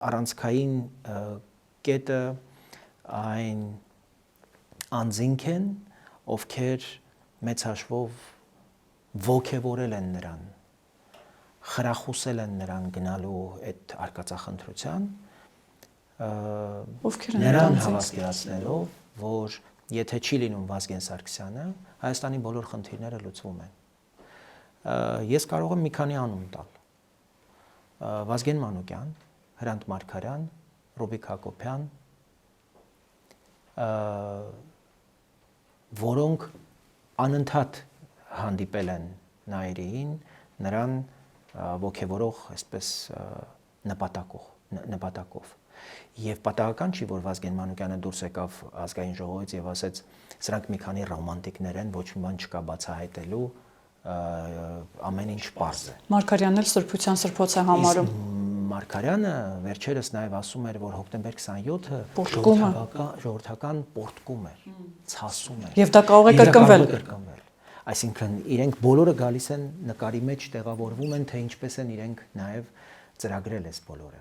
առանցքային կետը այն անձինք են, ովքեր մեծ հաշվով ոգևորել են նրան, խրախուսել են նրան գնալու այդ արկածախնդրության, նրան հավաստիացնելով, որ եթե չի լինում Վազգեն Սարգսյանը, Հայաստանի բոլոր խնդիրները լուծվում են։ Ես կարող եմ մի քանի անուն տալ. Վազգեն Մանուկյան, Հրանտ Մարգարյան, Ռուբիկ Հակոբյան, որոնք անընդհատ հանդիպել են Նայիրին նրան ոգևորող այսպես նպատակով։ Եվ պատահական չի, որ Վազգեն Մանուկյանը դուրս եկավ ազգային ժողովից եւ ասեց, սրանք մի քանի ռոմանտիկներ են, ոչ մի բան չկա բացահայտելու, ամեն ինչ պարզ է։ Մարգարյանն էլ սրբության սրբոց է համարում։ Մարգարյանը վերջերս նաեւ ասում էր, որ հոկտեմբեր 27-ը ժողովրդական պորտկում էր, ցասում էր։ Եվ դա կարող է կրկնվել։ Այսինքն իրենք բոլորը գալիս են նկարի մեջ տեղավորվում են, թե ինչպես են իրենք նաեւ ծրագրել այս բոլորը։